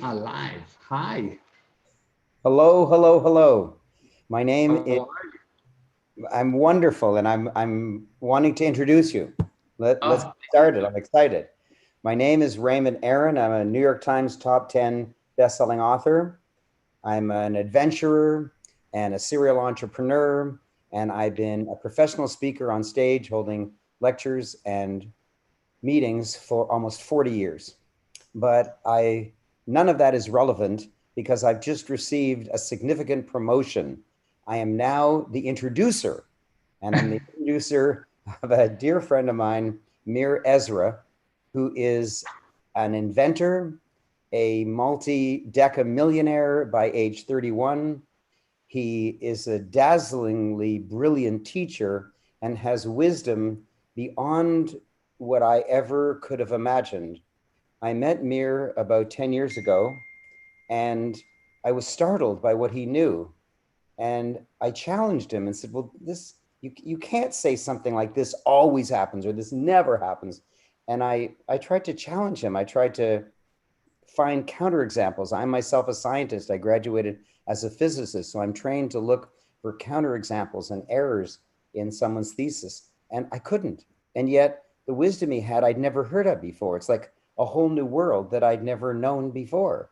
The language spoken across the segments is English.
are live. Hi. Hello, hello, hello. My name How is, are you? I'm wonderful and I'm wanting to introduce you. Let's get Oh, thank started. you. I'm excited. My name is Raymond Aaron. I'm a New York Times top 10 bestselling author. I'm an adventurer and a serial entrepreneur, and I've been a professional speaker on stage holding lectures and meetings for almost 40 years. But none of that is relevant because I've just received a significant promotion. I am now the introducer, and I'm the introducer of a dear friend of mine, Meir Ezra, who is an inventor, a multi-deca millionaire by age 31. He is a dazzlingly brilliant teacher and has wisdom beyond what I ever could have imagined. I met Meir about 10 years ago, and I was startled by what he knew. And I challenged him and said, well, you can't say something like this always happens or this never happens. And I tried to challenge him. I tried to find counterexamples. I'm myself a scientist. I graduated as a physicist, so I'm trained to look for counterexamples and errors in someone's thesis. And I couldn't. And yet the wisdom he had, I'd never heard of before. It's like a whole new world that I'd never known before.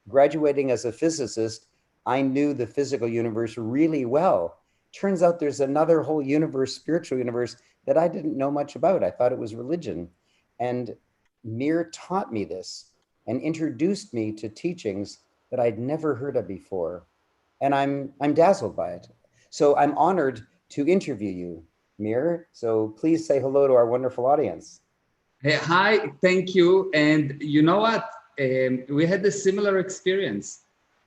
Graduating as a physicist, I knew the physical universe really well. Turns out there's another whole universe, spiritual universe, that I didn't know much about. I thought it was religion. And Meir taught me this and introduced me to teachings that I'd never heard of before. And I'm dazzled by it. So I'm honored to interview you, Meir. So please say hello to our wonderful audience. Hey, hi, thank you. And you know what? We had a similar experience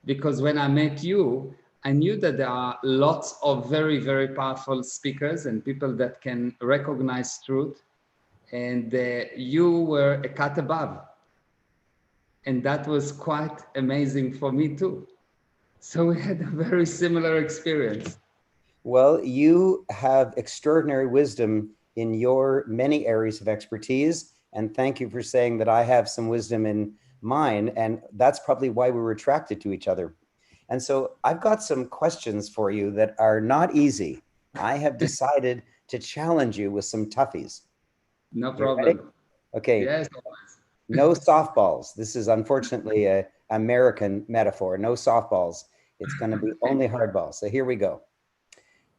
because when I met you, I knew that there are lots of very, very powerful speakers and people that can recognize truth. And you were a cut above. And that was quite amazing for me too. So we had a very similar experience. Well, you have extraordinary wisdom in your many areas of expertise. And thank you for saying that I have some wisdom in mine. And that's probably why we were attracted to each other. And so I've got some questions for you that are not easy. I have decided to challenge you with some toughies. No You ready? problem. Okay, Yes. no softballs. This is unfortunately a American metaphor. No softballs. It's going to be only hardballs. So here we go.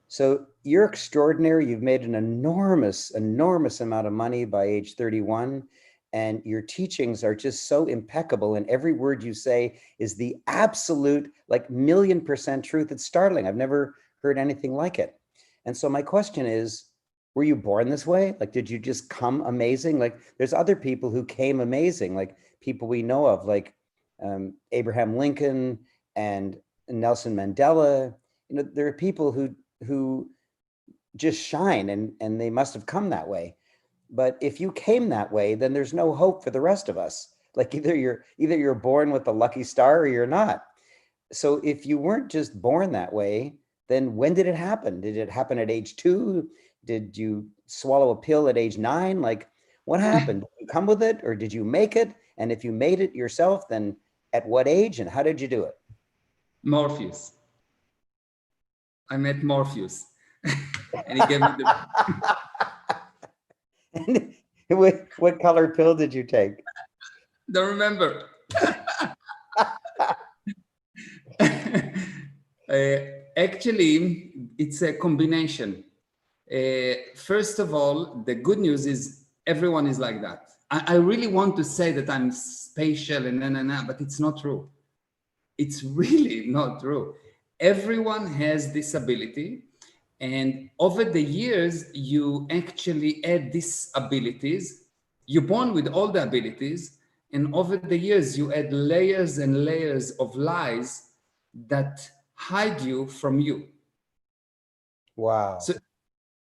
So you're extraordinary. You've made an enormous, enormous amount of money by age 31. And your teachings are just so impeccable. And every word you say is the absolute, like 1,000,000% truth. It's startling. I've never heard anything like it. And so my question is, were you born this way? Like, did you just come amazing? Like, there's other people who came amazing, like people we know of, like Abraham Lincoln and Nelson Mandela. You know, there are people who just shine and they must have come that way. But if you came that way, then there's no hope for the rest of us. Like either you're born with the lucky star or you're not. So if you weren't just born that way, then when did it happen? Did it happen at age 2? Did you swallow a pill at age 9? Like, what happened? Did you come with it or did you make it? And if you made it yourself, then at what age and how did you do it? Morpheus. I met Morpheus and he gave me the, And what color pill did you take? don't remember. Actually, it's a combination. First of all, the good news is everyone is like that. I really want to say that I'm spatial and but it's not true. It's really not true. Everyone has this ability. And over the years, you actually add these abilities. You're born with all the abilities. And over the years, you add layers and layers of lies that hide you from you. Wow. So,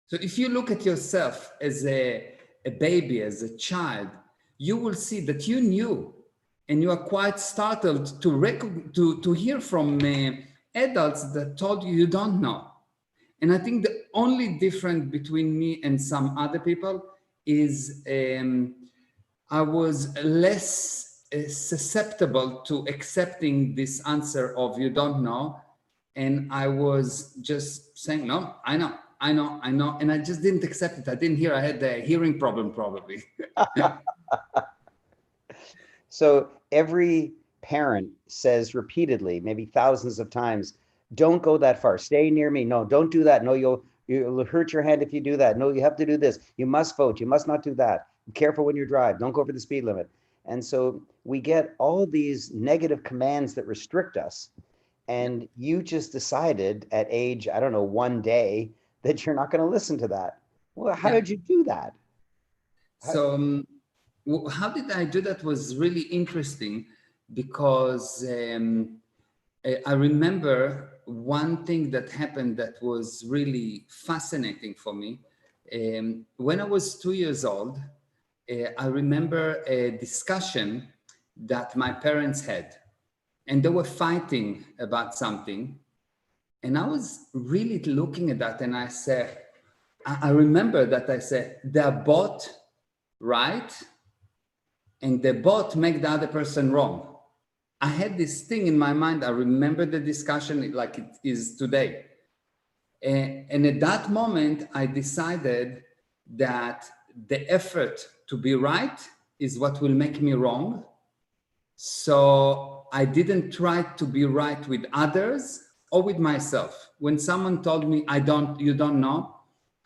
so if you look at yourself as a baby, as a child, you will see that you knew and you are quite startled to hear from adults that told you you don't know. And I think the only difference between me and some other people is I was less susceptible to accepting this answer of you don't know. And I was just saying, no, I know. And I just didn't accept it. I didn't hear. I had a hearing problem probably. So every parent says repeatedly, maybe thousands of times, don't go that far. Stay near me. No, don't do that. No, you'll hurt your hand if you do that. No, you have to do this. You must vote. You must not do that. Be careful when you drive. Don't go over the speed limit. And so we get all these negative commands that restrict us. And you just decided at age, I don't know, 1 day that you're not going to listen to that. Well, how did you do that? So how did I do that was really interesting because I remember one thing that happened that was really fascinating for me. When I was 2 years old, I remember a discussion that my parents had, and they were fighting about something. And I was really looking at that, and I said, I remember that I said, they're both right, and they both make the other person wrong. I had this thing in my mind. I remember the discussion like it is today. And at that moment, I decided that the effort to be right is what will make me wrong. So I didn't try to be right with others or with myself. When someone told me, you don't know,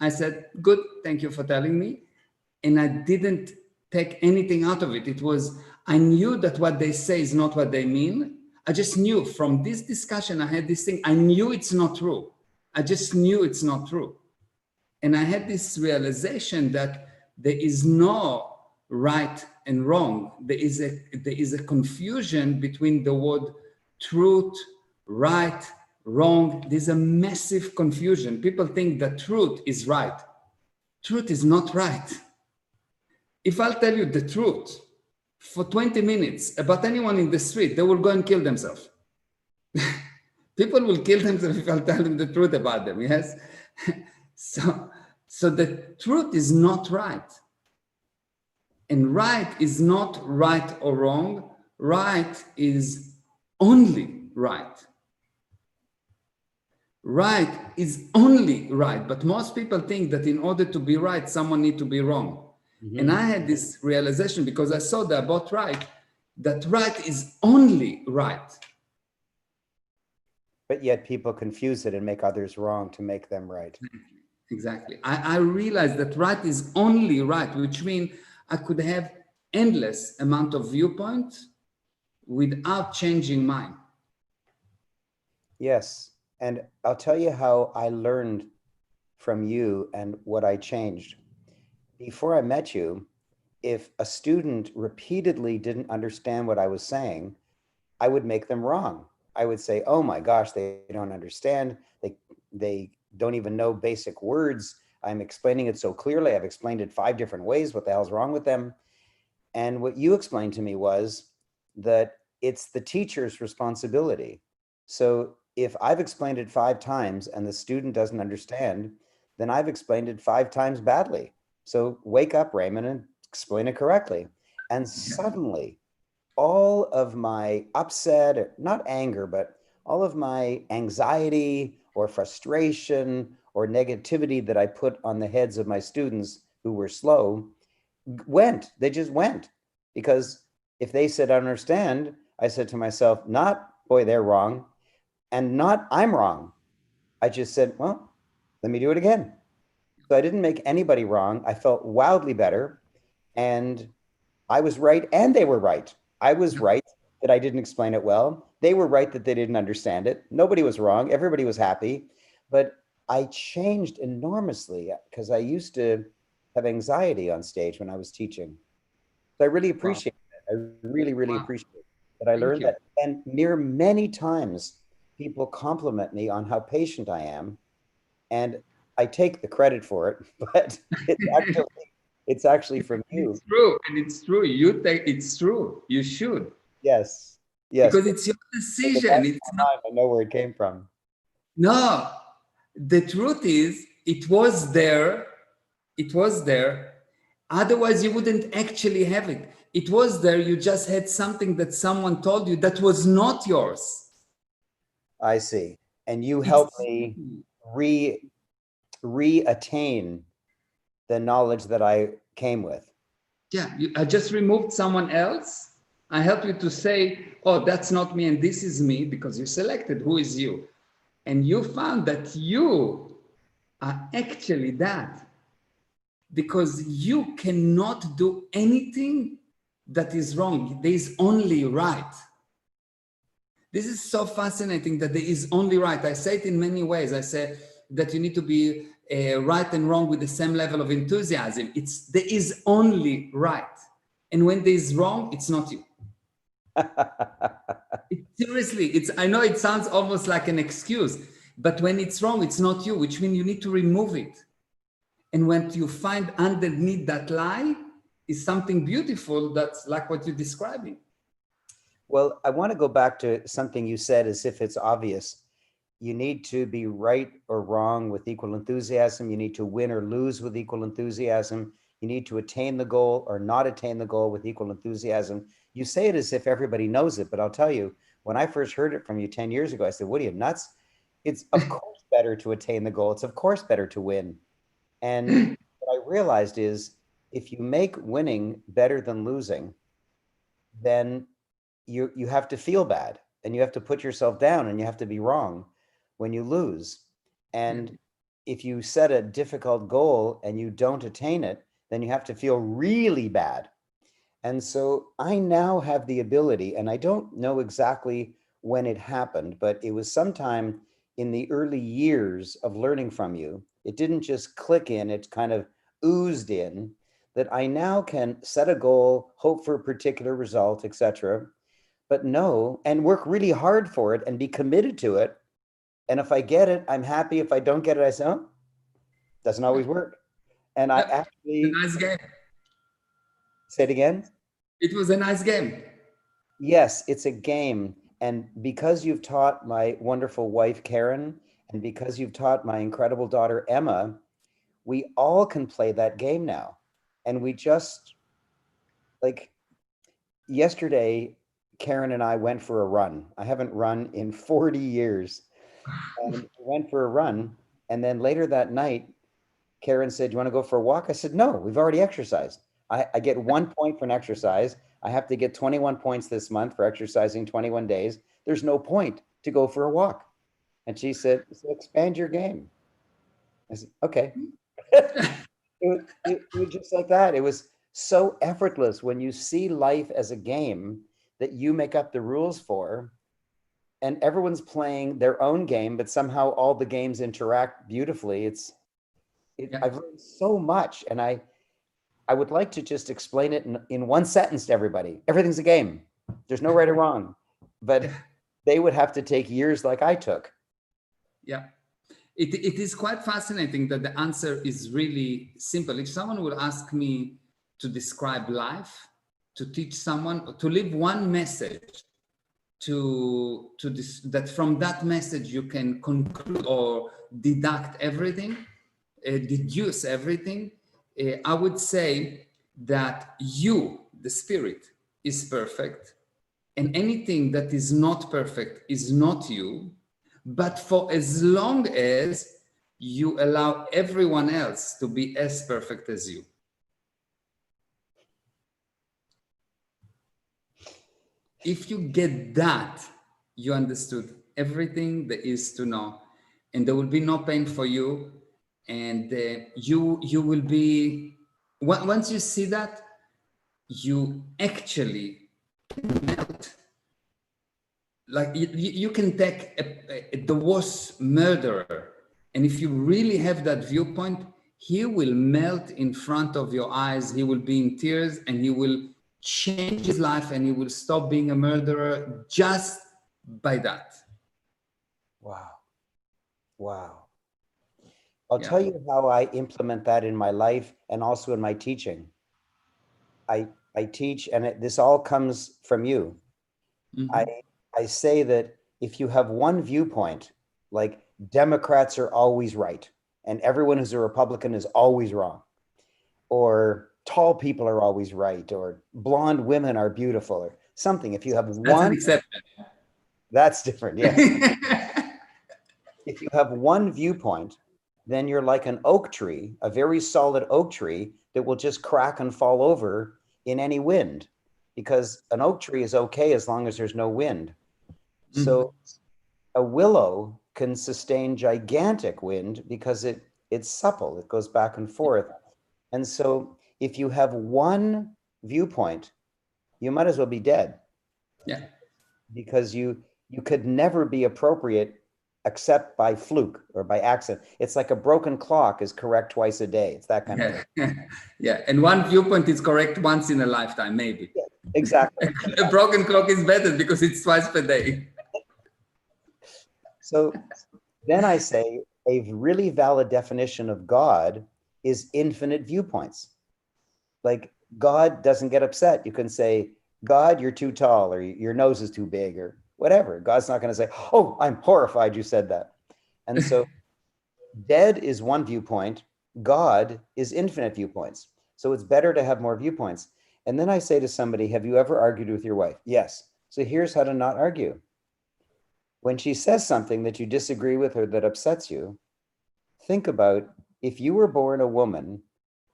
I said, good, thank you for telling me. And I didn't take anything out of it. It was, I knew that what they say is not what they mean. I just knew from this discussion, I had this thing, I knew it's not true. I just knew it's not true. And I had this realization that there is no right and wrong. There is a confusion between the word truth, right, wrong. There's a massive confusion. People think that truth is right. Truth is not right. If I'll tell you the truth for 20 minutes about anyone in the street, they will go and kill themselves. People will kill themselves if I'll tell them the truth about them, yes? So the truth is not right. And right is not right or wrong. Right is only right. Right is only right. But most people think that in order to be right, someone needs to be wrong. Mm-hmm. And I had this realization because I saw that about right, that right is only right. But yet people confuse it and make others wrong to make them right. Exactly. I realized that right is only right, which means I could have endless amount of viewpoints without changing mine. Yes. And I'll tell you how I learned from you and what I changed. Before I met you, if a student repeatedly didn't understand what I was saying, I would make them wrong. I would say, oh my gosh, they don't understand. They don't even know basic words. I'm explaining it so clearly. I've explained it 5 different ways. What the hell's wrong with them? And what you explained to me was that it's the teacher's responsibility. So if I've explained it 5 times and the student doesn't understand, then I've explained it 5 times badly. So wake up, Raymond, and explain it correctly. And suddenly, all of my upset, not anger, but all of my anxiety or frustration or negativity that I put on the heads of my students who were slow went. They just went. Because if they said, I understand, I said to myself, not, boy, they're wrong, and not, I'm wrong. I just said, well, let me do it again. So I didn't make anybody wrong. I felt wildly better. And I was right and they were right. I was right that I didn't explain it well. They were right that they didn't understand it. Nobody was wrong. Everybody was happy. But I changed enormously because I used to have anxiety on stage when I was teaching. So I really appreciate it. I really, really appreciate it that I learned that. And Meir, many times people compliment me on how patient I am. And I take the credit for it, but it's actually from you. It's true, and it's true. It's true. You should. Yes, yes. Because it's your decision. It's not. I know where it came from. No, the truth is, it was there. It was there. Otherwise, you wouldn't actually have it. It was there. You just had something that someone told you that was not yours. I see. And you helped me re-attain the knowledge that I came with. Yeah, I just removed someone else. I help you to say, oh, that's not me and this is me, because you selected who is you. And you found that you are actually that, because you cannot do anything that is wrong. There is only right. This is so fascinating that there is only right. I say it in many ways. I say that you need to be right and wrong with the same level of enthusiasm. There is only right. And when there is wrong, it's not you. Seriously, I know it sounds almost like an excuse, but when it's wrong, it's not you, which means you need to remove it. And when you find underneath that lie is something beautiful, that's like what you're describing. Well, I want to go back to something you said as if it's obvious. You need to be right or wrong with equal enthusiasm. You need to win or lose with equal enthusiasm. You need to attain the goal or not attain the goal with equal enthusiasm. You say it as if everybody knows it, but I'll tell you, when I first heard it from you 10 years ago, I said, what are you, nuts? It's of course better to attain the goal. It's of course better to win. And what I realized is if you make winning better than losing, then you have to feel bad and you have to put yourself down and you have to be wrong when you lose. And if you set a difficult goal and you don't attain it, then you have to feel really bad. And so I now have the ability, and I don't know exactly when it happened, but it was sometime in the early years of learning from you. It didn't just click in, it kind of oozed in, that I now can set a goal, hope for a particular result, etc., but know and work really hard for it and be committed to it. And if I get it, I'm happy. If I don't get it, I say, oh, doesn't always work. And I actually... Nice game. Say it again? It was a nice game. Yes, it's a game. And because you've taught my wonderful wife, Karen, and because you've taught my incredible daughter, Emma, we all can play that game now. And we just, like, yesterday, Karen and I went for a run. I haven't run in 40 years. And we went for a run. And then later that night, Karen said, do you want to go for a walk? I said, no, we've already exercised. I get 1 point for an exercise. I have to get 21 points this month for exercising 21 days. There's no point to go for a walk. And she said, so expand your game. I said, okay. it was just like that. It was so effortless when you see life as a game that you make up the rules for, and everyone's playing their own game, but somehow all the games interact beautifully. I've learned so much, and I would like to just explain it in one sentence to everybody. Everything's a game. There's no right or wrong, but they would have to take years like I took. Yeah. It is quite fascinating that the answer is really simple. If someone will ask me to describe life, to teach someone, to leave one message, that from that message you can conclude or deduct everything, deduce everything, I would say that you, the spirit, is perfect, and anything that is not perfect is not you. But for as long as you allow everyone else to be as perfect as you. If you get that, you understood everything there is to know, and there will be no pain for you, and you will be, once you see that, you actually melt. Like you can take the worst murderer, and if you really have that viewpoint, he will melt in front of your eyes. He will be in tears, and he will change his life, and he will stop being a murderer just by that. Wow. Wow. I'll tell you how I implement that in my life and also in my teaching. I teach, and this all comes from you. Mm-hmm. I say that if you have one viewpoint, like Democrats are always right, and everyone who's a Republican is always wrong, or tall people are always right, or blonde women are beautiful, or something. If you have That's one, an exception. that's different. Yes. If you have one viewpoint, then you're like an oak tree, a very solid oak tree that will just crack and fall over in any wind, because an oak tree is okay as long as there's no wind. So a willow can sustain gigantic wind because it's supple, it goes back and forth. And so if you have one viewpoint, you might as well be dead. Yeah. Because you could never be appropriate except by fluke or by accident. It's like a broken clock is correct twice a day. It's that kind of thing. Yeah. And one viewpoint is correct once in a lifetime, maybe. Yeah, exactly. A broken clock is better because it's twice per day. So then I say a really valid definition of God is infinite viewpoints. Like, God doesn't get upset. You can say, God, you're too tall, or your nose is too big, or whatever. God's not going to say, oh, I'm horrified you said that. And so dead is one viewpoint. God is infinite viewpoints. So it's better to have more viewpoints. And then I say to somebody, have you ever argued with your wife? Yes. So here's how to not argue. When she says something that you disagree with or that upsets you, think about, if you were born a woman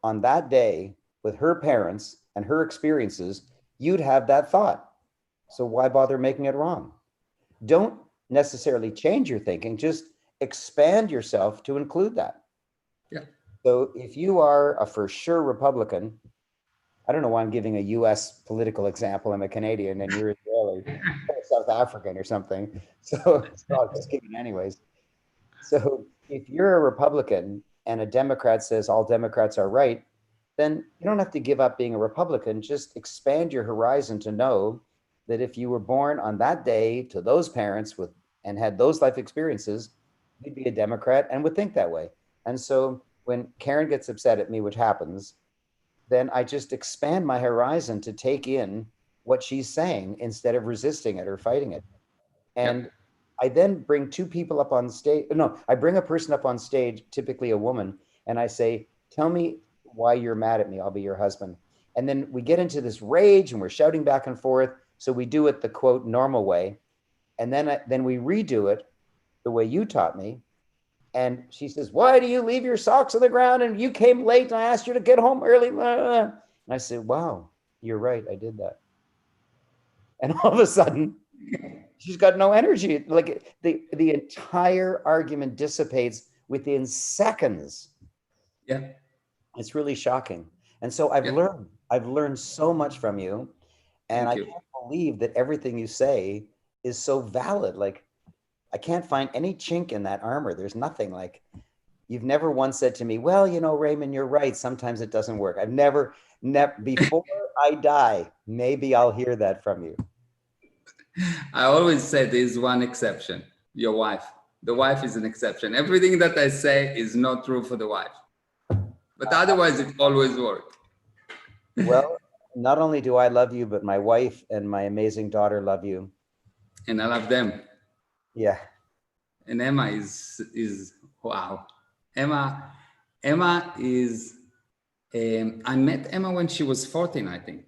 on that day with her parents and her experiences, you'd have that thought. So why bother making it wrong? Don't necessarily change your thinking, just expand yourself to include that. Yeah. So if you are a for sure Republican, I don't know why I'm giving a US political example, I'm a Canadian and you're Israeli, or South African or something. So I'll just give it anyways. So if you're a Republican and a Democrat says all Democrats are right, then you don't have to give up being a Republican. Just expand your horizon to know that if you were born on that day to those parents with and had those life experiences, you'd be a Democrat and would think that way. And so when Karen gets upset at me, which happens, then I just expand my horizon to take in what she's saying instead of resisting it or fighting it. And I then bring two people up on stage. No, I bring a person up on stage, typically a woman, and I say, tell me why you're mad at me. I'll be your husband. And then we get into this rage and we're shouting back and forth. So we do it the quote normal way. And then we redo it the way you taught me. And she says, why do you leave your socks on the ground? And you came late and I asked you to get home early. And I said, wow, you're right. I did that. And all of a sudden, she's got no energy. Like the entire argument dissipates within seconds. Yeah. It's really shocking. And so I've learned so much from you. And I can't believe that everything you say is so valid. Like, I can't find any chink in that armor. There's nothing. Like, you've never once said to me, well, you know, Raymond, you're right. Sometimes it doesn't work. I've never before I die, maybe I'll hear that from you. I always say there's one exception, your wife. The wife is an exception. Everything that I say is not true for the wife. But otherwise, it always works. Well, not only do I love you, but my wife and my amazing daughter love you. And I love them. Yeah. And Emma is wow. Emma is, I met Emma when she was 14, I think.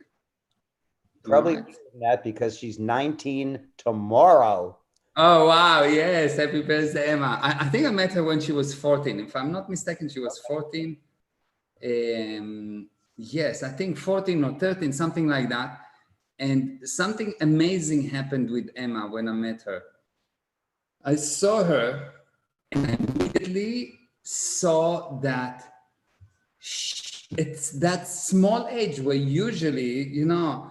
Probably that because she's 19 tomorrow. Oh, wow. Yes. Happy birthday, Emma. I think I met her when she was 14. If I'm not mistaken, she was 14. Yes, I think 14 or 13, something like that. And something amazing happened with Emma when I met her. I saw her and I immediately saw that it's that small age where usually, you know,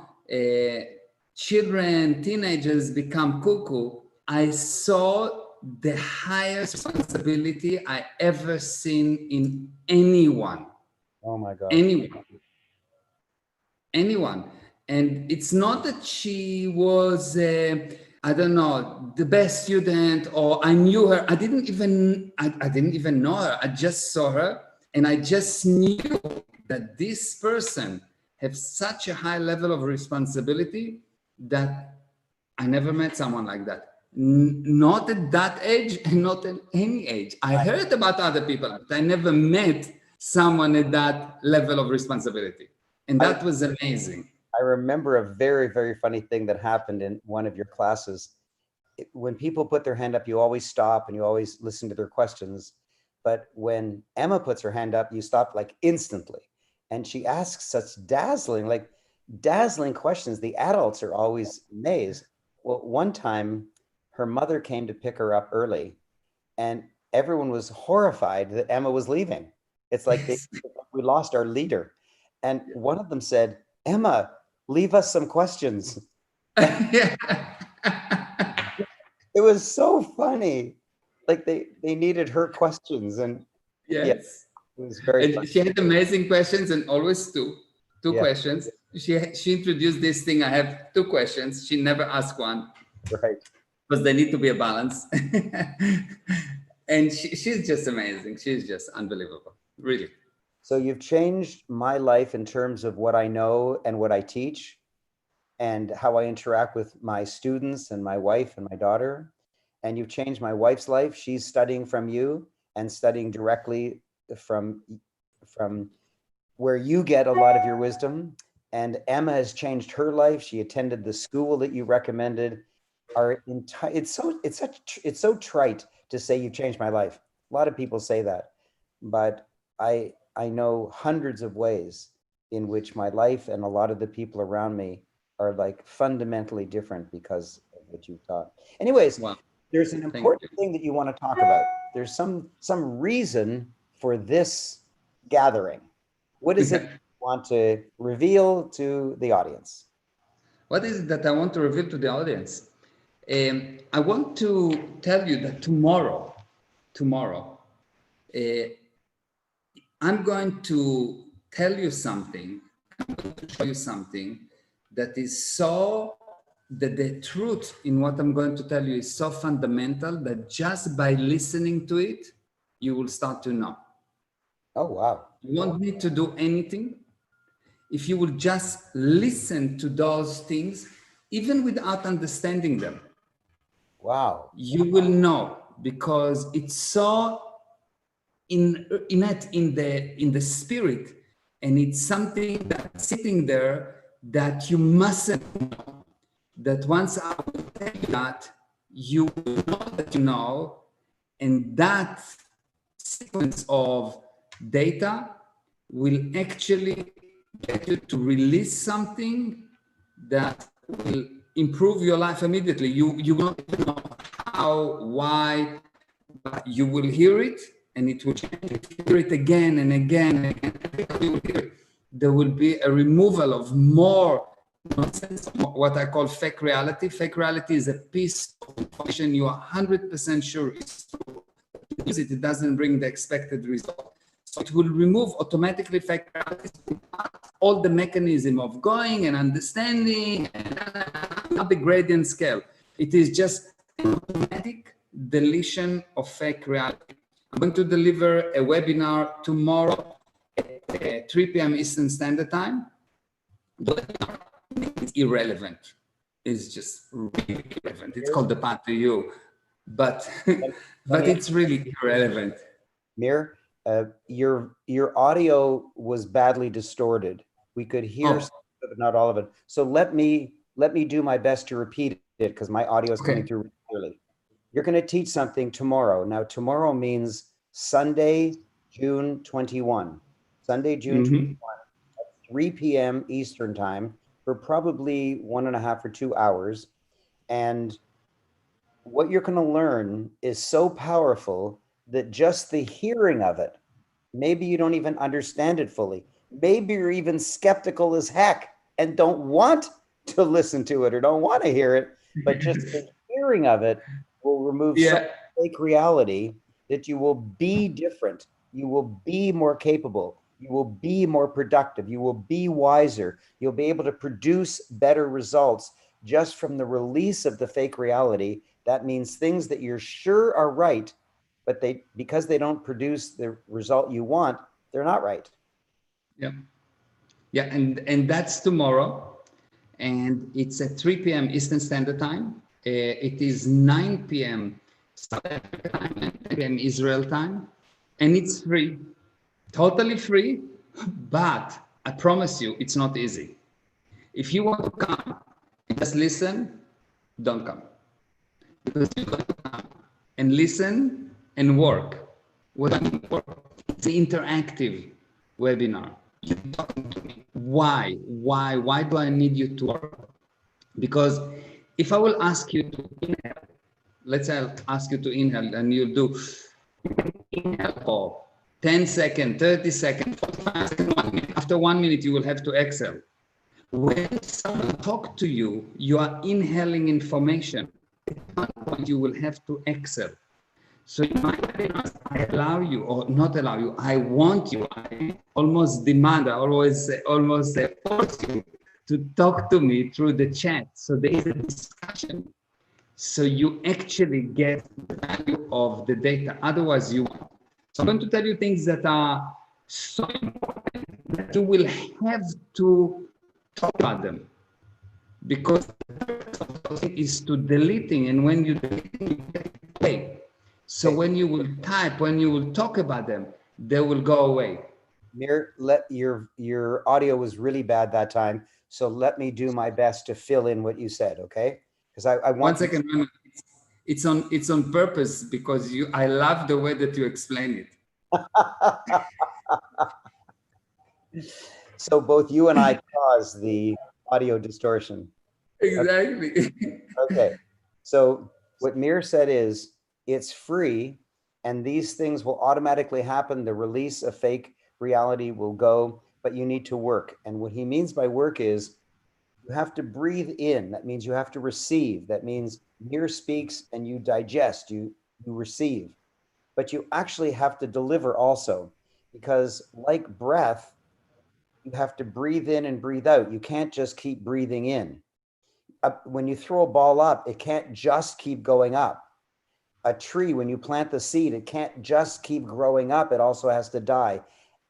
children, teenagers become cuckoo. I saw the highest responsibility I ever seen in anyone. Oh my God. Anyone. And it's not that she was, I don't know, the best student, or I knew her. I didn't even know her. I just saw her and I just knew that this person has such a high level of responsibility that I never met someone like that. Not at that age and not at any age. I heard about other people, but I never met someone at that level of responsibility. And that was amazing. I remember a very, very funny thing that happened in one of your classes. When people put their hand up, you always stop and you always listen to their questions. But when Emma puts her hand up, you stop like instantly. And she asks such dazzling questions. The adults are always amazed. Well, one time her mother came to pick her up early and everyone was horrified that Emma was leaving. It's like we lost our leader. And one of them said, Emma, leave us some questions. Yeah. It was so funny. Like they needed her questions. And Yes. yeah, it was very funny. She had amazing questions and always two Yeah. questions. She introduced this thing. I have two questions. She never asked one. Right. Because they need to be a balance. And she's just amazing. She's just unbelievable, really. So you've changed my life in terms of what I know and what I teach and how I interact with my students and my wife and my daughter. And you've changed my wife's life. She's studying from you and studying directly from where you get a lot of your wisdom. And Emma has changed her life. She attended the school that you recommended. It's so trite to say you changed my life. A lot of people say that, but I know hundreds of ways in which my life and a lot of the people around me are like fundamentally different because of what you've taught. Anyways, Wow. There's an important thing that you want to talk about. There's some reason for this gathering. What is it you want to reveal to the audience? What is it that I want to reveal to the audience? I want to tell you that tomorrow, I'm going to tell you something, I'm going to show you something that is that the truth in what I'm going to tell you is so fundamental that just by listening to it, you will start to know. Oh, wow. You won't need to do anything. If you will just listen to those things, even without understanding them. Wow. You will know, because it's so innate in the spirit, and it's something that's sitting there that you mustn't know. That once I will tell you that, you will know that you know, and that sequence of data will actually get you to release something that will improve your life immediately. You will not even know how, why, but you will hear it and it will change. Hear it again and again and again. Every time you will hear it, there will be a removal of more nonsense, what I call fake reality. Fake reality is a piece of information you are 100% sure is true. Use it, it doesn't bring the expected result. So it will remove automatically fake realities, all the mechanism of going and understanding, and not the gradient scale. It is just an automatic deletion of fake reality. I'm going to deliver a webinar tomorrow at 3 p.m. Eastern Standard Time. The webinar is irrelevant. It's just really irrelevant. It's called The Path to You, but it's really irrelevant. Meir, your audio was badly distorted. We could hear some of it, not all of it. So let me do my best to repeat it because my audio is coming through clearly. You're going to teach something tomorrow. Now, tomorrow means Sunday, June 21. Sunday, June 21, at 3 p.m. Eastern Time for probably 1.5 or 2 hours. And what you're going to learn is so powerful that just the hearing of it, maybe you don't even understand it fully. Maybe you're even skeptical as heck and don't want to listen to it or don't want to hear it, but just the hearing of it will remove some fake reality that you will be different. You will be more capable. You will be more productive. You will be wiser. You'll be able to produce better results just from the release of the fake reality. That means things that you're sure are right, but because they don't produce the result you want, they're not right. Yeah, and that's tomorrow, and it's at 3 p.m. Eastern Standard Time. It is 9 p.m. South Africa time and 10 p.m. Israel time, and it's free, totally free. But I promise you, it's not easy. If you want to come and just listen, don't come. Because you got to come and listen and work. What I mean work, it's an interactive webinar. You're talking to me. Why? Why do I need you to work? Because if I will ask you to inhale, let's say I'll ask you to inhale and you'll do inhale for 10 seconds, 30 seconds, 45 seconds, 1 minute. After 1 minute, you will have to exhale. When someone talks to you, you are inhaling information. At one point, you will have to exhale. So in my webinars, I allow you, or not allow you, I want you, I almost demand, I almost force you to talk to me through the chat. So there is a discussion. So you actually get the value of the data. Otherwise, you won't. So I'm going to tell you things that are so important that you will have to talk about them. Because the purpose of those things is to deleting, and when you delete, you get it away. So when you will type, when you will talk about them, they will go away. Meir, your audio was really bad that time, so let me do my best to fill in what you said, okay? Because I want. 1 second, it's on purpose because I love the way that you explain it. So both you and I caused the audio distortion. Exactly. Okay. So what Meir said is it's free and these things will automatically happen. The release of fake reality will go, but you need to work. And what he means by work is you have to breathe in. That means you have to receive. That means Meir speaks and you digest, you receive. But you actually have to deliver also, because like breath, you have to breathe in and breathe out. You can't just keep breathing in. When you throw a ball up, it can't just keep going up. A tree, when you plant the seed, it can't just keep growing up. It also has to die.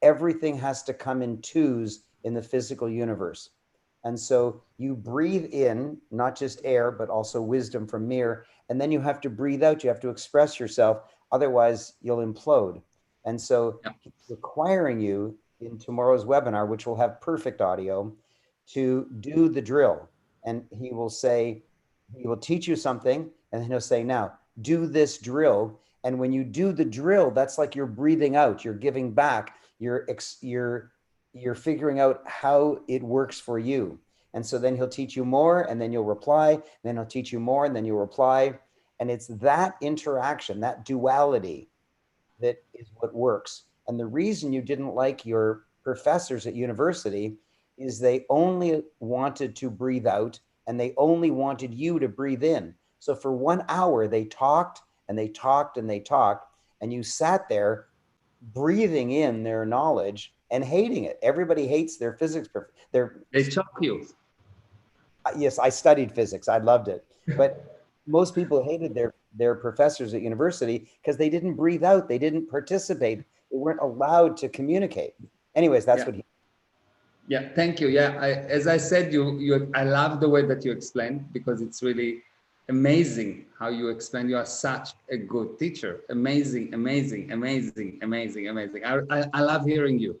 Everything has to come in twos in the physical universe. And so you breathe in, not just air, but also wisdom from Meir. And then you have to breathe out. You have to express yourself. Otherwise, you'll implode. And so he's requiring you in tomorrow's webinar, which will have perfect audio, to do the drill. And he will say, he will teach you something, and then he'll say, now, do this drill. And when you do the drill, that's like you're breathing out, you're giving back, you're figuring out how it works for you. And so then he'll teach you more, and then you'll reply, then he'll teach you more, and then you'll reply. And it's that interaction, that duality, that is what works. And the reason you didn't like your professors at university is they only wanted to breathe out and they only wanted you to breathe in. So for 1 hour, they talked and they talked and they talked, and you sat there breathing in their knowledge and hating it. Everybody hates their physics. They shock you. Yes, I studied physics. I loved it. But most people hated their professors at university because they didn't breathe out. They didn't participate. They weren't allowed to communicate. Anyways, that's what he. Yeah, thank you. Yeah, as I said, I love the way that you explain, because it's really amazing how you explain. You are such a good teacher. Amazing, amazing, amazing, amazing, amazing. I love hearing you.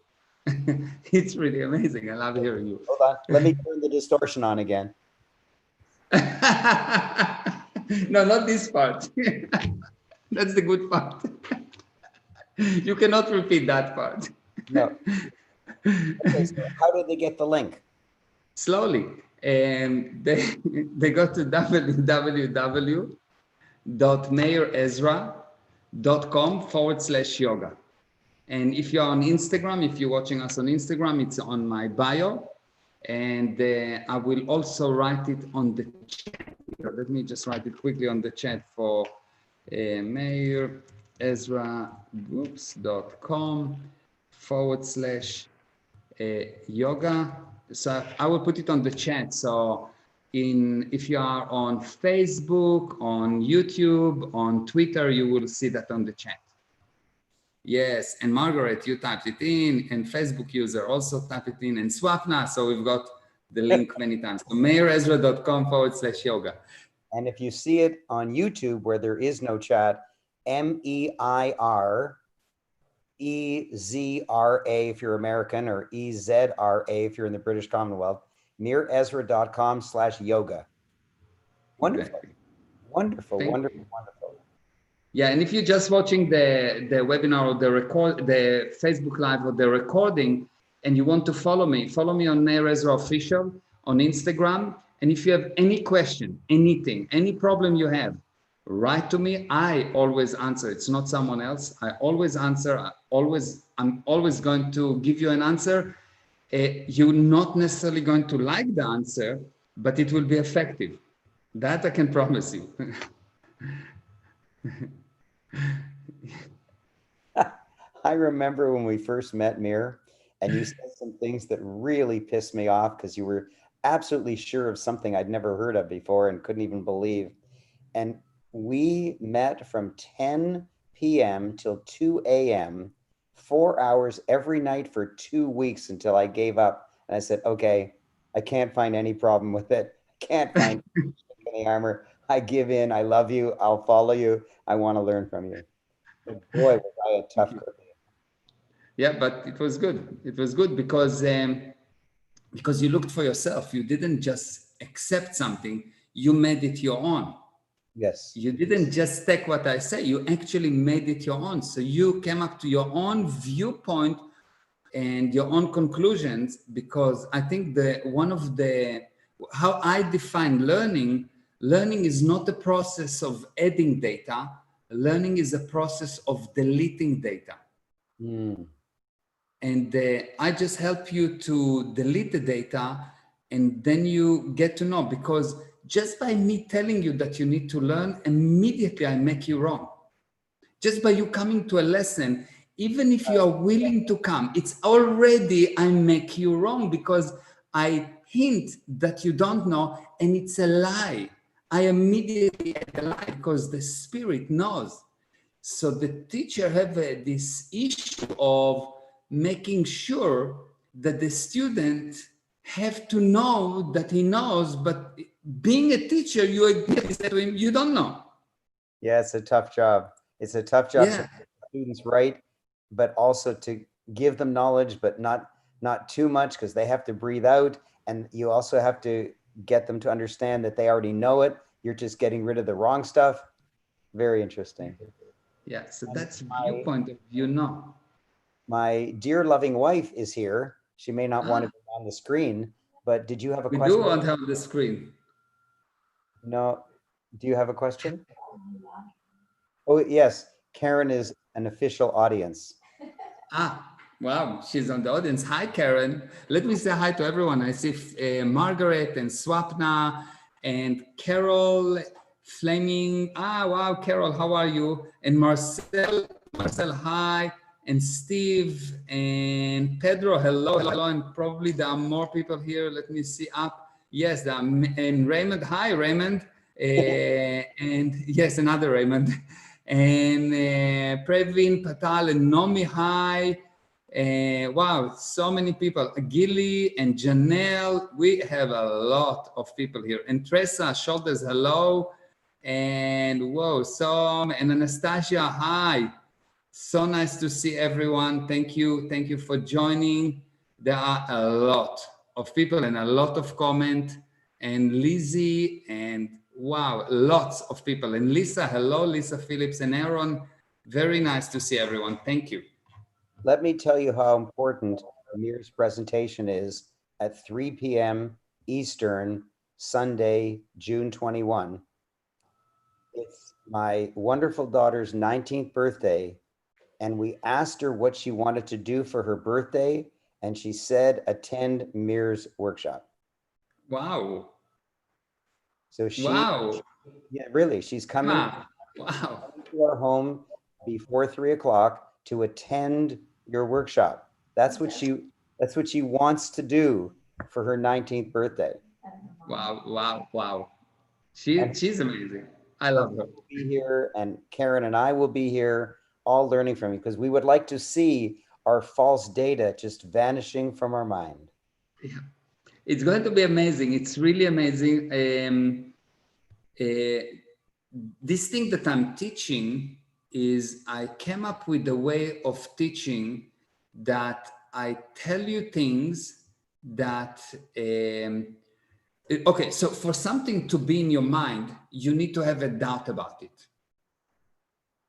It's really amazing. I love hearing you. Hold on. Let me turn the distortion on again. No, not this part. That's the good part. You cannot repeat that part. No. Okay, so how did they get the link? Slowly. They go to www.meirzra.com/yoga. And if you're on Instagram, if you're watching us on Instagram, it's on my bio. And I will also write it on the chat. Let me just write it quickly on the chat for meirzra.com/yoga. So I will put it on the chat. So if you are on Facebook, on YouTube, on Twitter, you will see that on the chat. Yes, and Margaret, you typed it in, and Facebook user also typed it in, and Swapna, so we've got the link many times. So meirzra.com/yoga. And if you see it on YouTube where there is no chat, MEIR EZRA if you're American, or EZRA if you're in the British Commonwealth. MeirEzra.com/yoga. Wonderful, Exactly. wonderful, Thank wonderful, you. wonderful. Yeah, and if you're just watching the webinar or the Facebook Live or the recording, and you want to follow me on Meirs Ezra Official on Instagram. And if you have any question, anything, any problem you have, write to me. I always answer. It's not someone else. I always answer. I'm always going to give you an answer. You're not necessarily going to like the answer, but it will be effective. That I can promise you. I remember when we first met, Meir, and you said some things that really pissed me off because you were absolutely sure of something I'd never heard of before and couldn't even believe. And we met from 10 p.m. till 2 a.m., 4 hours every night for 2 weeks until I gave up. And I said, okay, I can't find any problem with it. I can't find any armor. I give in. I love you. I'll follow you. I want to learn from you. But boy, was I a tough cookie. Yeah, but it was good. It was good because you looked for yourself. You didn't just accept something. You made it your own. Yes. You didn't just take what I say. You actually made it your own. So you came up to your own viewpoint and your own conclusions, because I think how I define learning is not a process of adding data. Learning is a process of deleting data. Mm. And I just help you to delete the data, and then you get to know, because just by me telling you that you need to learn, immediately I make you wrong. Just by you coming to a lesson, even if you are willing to come, it's already I make you wrong, because I hint that you don't know, and it's a lie. I immediately add a lie because the spirit knows. So the teacher have this issue of making sure that the student have to know that he knows, but being a teacher, you immediately say to him, you don't know. Yeah, it's a tough job. It's a tough job to Yeah. get students right, but also to give them knowledge, but not too much, because they have to breathe out. And you also have to get them to understand that they already know it. You're just getting rid of the wrong stuff. Very interesting. Yeah, so And that's viewpoint of view now. my dear loving wife is here. She may not want to be on the screen, but did you have a We question? do want to have the screen. No. Do you have a question? Oh, yes. Karen is an official audience. Wow, she's on the audience. Hi, Karen. Let me say hi to everyone. I see Margaret and Swapna and Carol Fleming. Wow, Carol, how are you? And Marcel, hi. And Steve and Pedro, hello. And probably there are more people here. Let me see up. Yes, and Raymond, hi, Raymond. And yes, another Raymond. And Previn Patal and Nomi, hi. Wow, so many people. Gilly and Janelle, we have a lot of people here. And Tressa, shoulders, hello. And whoa, and Anastasia, hi. So nice to see everyone. Thank you for joining. There are a lot of people and a lot of comment. And Lizzie, and wow, lots of people. And Lisa, hello, Lisa Phillips and Aaron. Very nice to see everyone. Thank you. Let me tell you how important Meir's presentation is at 3 p.m. Eastern, Sunday, June 21. It's my wonderful daughter's 19th birthday, and we asked her what she wanted to do for her birthday, and she said attend Meir's workshop. Wow. So she, wow. Yeah, really, she's coming Wow. to our home before 3 o'clock to attend your workshop. That's what she wants to do for her 19th birthday. Wow. She's amazing. I love her. Will be here, and Karen and I will be here, all learning from you, because we would like to see our false data just vanishing from our mind. Yeah. It's going to be amazing. It's really amazing. This thing that I'm teaching is I came up with a way of teaching that I tell you things that, okay, so for something to be in your mind, you need to have a doubt about it.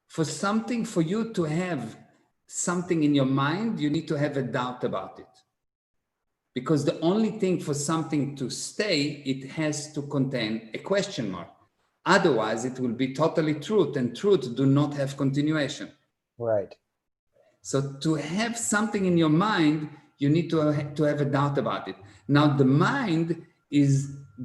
For you to have something in your mind, you need to have a doubt about it. Because the only thing for something to stay, it has to contain a question mark. Otherwise, it will be totally truth, and truth do not have continuation. Right. So to have something in your mind, you need to have a doubt about it. Now, the mind is,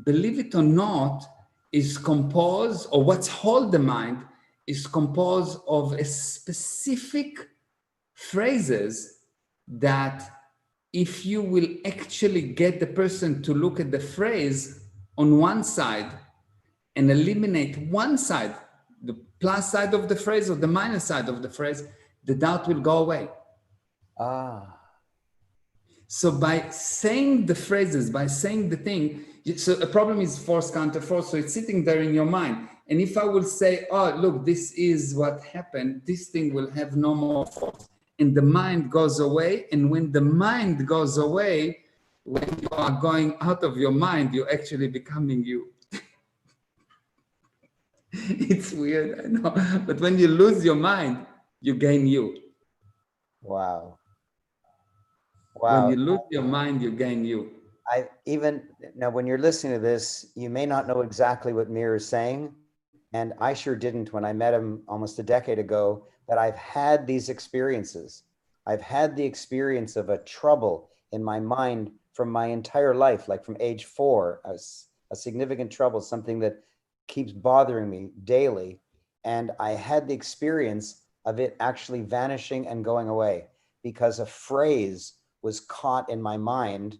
believe it or not, is composed, or what's hold the mind is composed of a specific phrases that if you will actually get the person to look at the phrase on one side and eliminate one side, the plus side of the phrase or the minus side of the phrase, the doubt will go away. Ah. So by saying the phrases, by saying the thing, so a problem is force counter force, so it's sitting there in your mind. And if I will say, oh, look, this is what happened, this thing will have no more force. And the mind goes away. And when the mind goes away, when you are going out of your mind, you're actually becoming you. It's weird, I know. But when you lose your mind, you gain you. Wow. When Wow. you lose your mind, you gain you. Now, when you're listening to this, you may not know exactly what Meir is saying. And I sure didn't when I met him almost a decade ago, but I've had these experiences. I've had the experience of a trouble in my mind from my entire life, like from age 4, a significant trouble, something that keeps bothering me daily. And I had the experience of it actually vanishing and going away because a phrase was caught in my mind,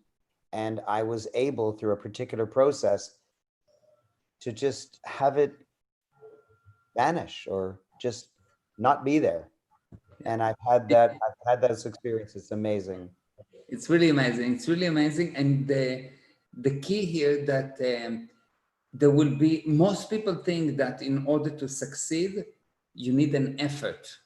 and I was able, through a particular process, to just have it vanish or just not be there. And I've had those experiences. It's amazing. It's really amazing. It's really amazing. And the key here that there will be, most people think that in order to succeed, you need an effort,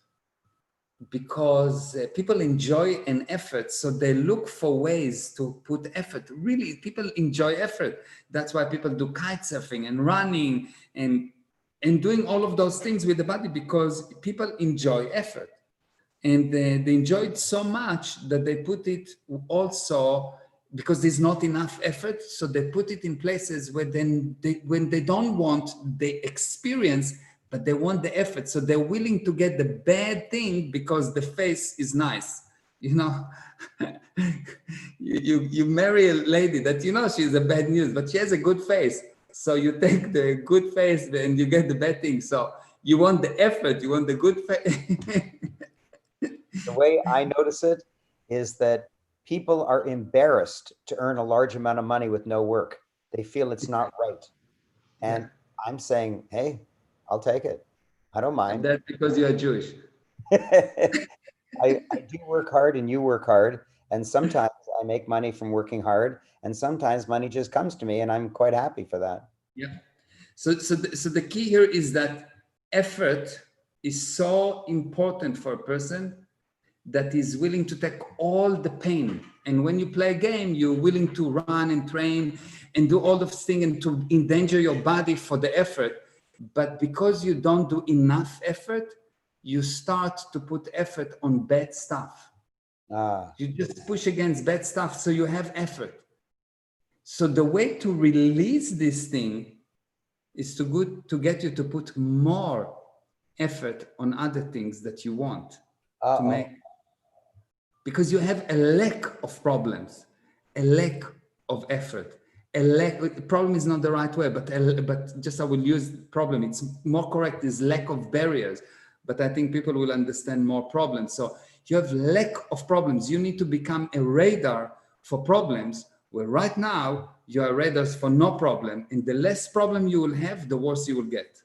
because people enjoy an effort. So they look for ways to put effort. Really, people enjoy effort. That's why people do kite surfing and running and doing all of those things with the body, because people enjoy effort. And they enjoy it so much that they put it also, because there's not enough effort, so they put it in places where then when they don't want the experience, but they want the effort. So they're willing to get the bad thing because the face is nice. You know, you marry a lady that, you know, she's a bad news, but she has a good face. So you take the good face and you get the bad thing. So you want the effort, you want the good face. The way I notice it is that people are embarrassed to earn a large amount of money with no work. They feel it's not right. And Yeah. I'm saying, hey, I'll take it. I don't mind. And that's because you are Jewish. I do work hard and you work hard. And sometimes I make money from working hard. And sometimes money just comes to me, and I'm quite happy for that. Yeah. So the key here is that effort is so important for a person that is willing to take all the pain. And when you play a game, you're willing to run and train and do all those things and to endanger your body for the effort. But because you don't do enough effort, you start to put effort on bad stuff. You just push against bad stuff, so you have effort. So the way to release this thing is to get you to put more effort on other things that you want to make. Because you have a lack of problems, a lack of effort, problem is not the right way, but just I will use problem. It's more correct is lack of barriers, but I think people will understand more problems. So you have lack of problems. You need to become a radar for problems, where right now you are radars for no problem. And the less problem you will have, the worse you will get.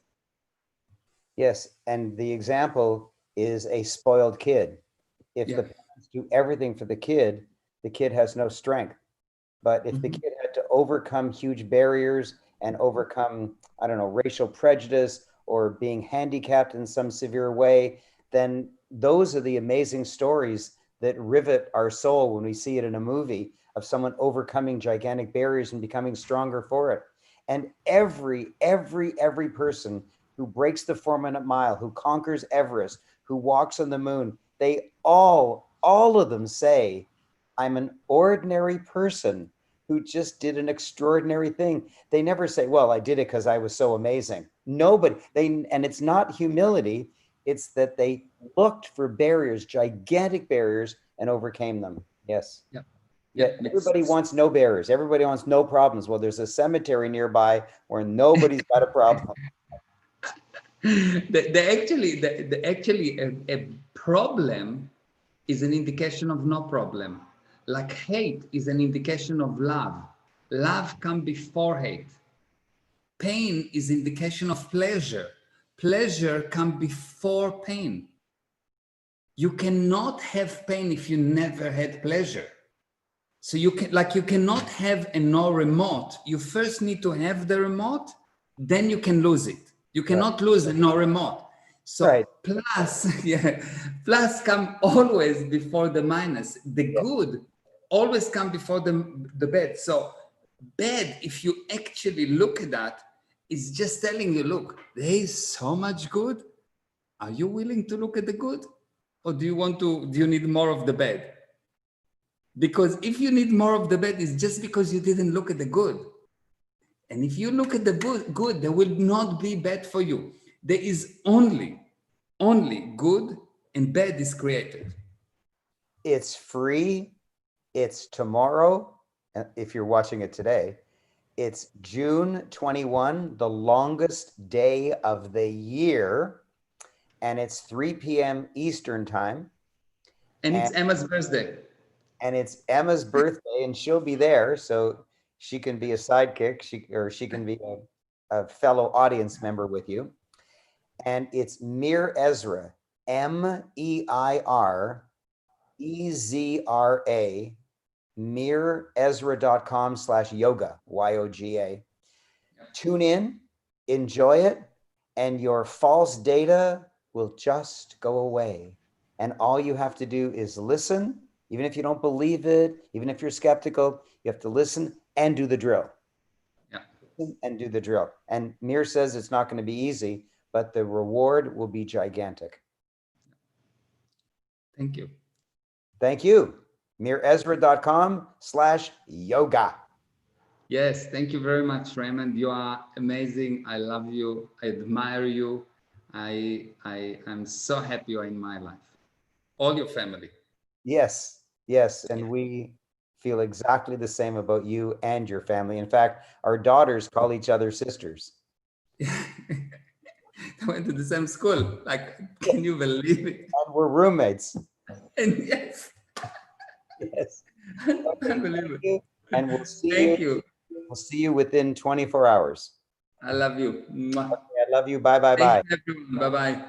Yes. And the example is a spoiled kid. If the parents do everything for the kid has no strength. But if the kid had to overcome huge barriers and overcome, I don't know, racial prejudice or being handicapped in some severe way, then those are the amazing stories that rivet our soul when we see it in a movie of someone overcoming gigantic barriers and becoming stronger for it. And every person who breaks the 4-minute mile, who conquers Everest, who walks on the moon, they all of them say, I'm an ordinary person who just did an extraordinary thing. They never say, well, I did it because I was so amazing. Nobody, and it's not humility, it's that they looked for barriers, gigantic barriers, and overcame them. Yes. Yeah. Yeah, everybody wants no barriers. Everybody wants no problems. Well, there's a cemetery nearby where nobody's got a problem. Actually, a problem is an indication of no problem. Like hate is an indication of love. Love comes before hate. Pain is indication of pleasure. Pleasure comes before pain. You cannot have pain if you never had pleasure. So you cannot have a no remote. You first need to have the remote, then you can lose it. You cannot lose a no remote. So plus, plus come always before the minus. The good always come before the bad. So bad, if you actually look at that, is just telling you, look, there is so much good. Are you willing to look at the good? Or do you need more of the bad? Because if you need more of the bad, it's just because you didn't look at the good. And if you look at the good, there will not be bad for you. There is only good, and bad is created. It's free. It's tomorrow. If you're watching it today, it's June 21, the longest day of the year. And it's 3 p.m. Eastern time. And it's Emma's birthday. And it's Emma's birthday, and she'll be there. So she can be a sidekick, she can be a fellow audience member with you. And it's Meir Ezra, MEIR EZRA, meirzra.com/yoga, YOGA. Tune in, enjoy it, and your false data will just go away. And all you have to do is listen. Even if you don't believe it, even if you're skeptical, you have to listen and do the drill. Yeah. And do the drill. And Meir says it's not going to be easy, but the reward will be gigantic. Thank you. Thank you. meirzra.com/yoga. Yes, thank you very much, Raymond. You are amazing. I love you. I admire you. I'm so happy you're in my life. All your family. Yes. Yes, and we feel exactly the same about you and your family. In fact, our daughters call each other sisters. They went to the same school. Like, can you believe it? And we're roommates. And yes. Yes. Unbelievable. And we'll see Thank you. We'll see you within 24 hours. I love you. Okay, I love you. Bye, bye, bye. Bye bye.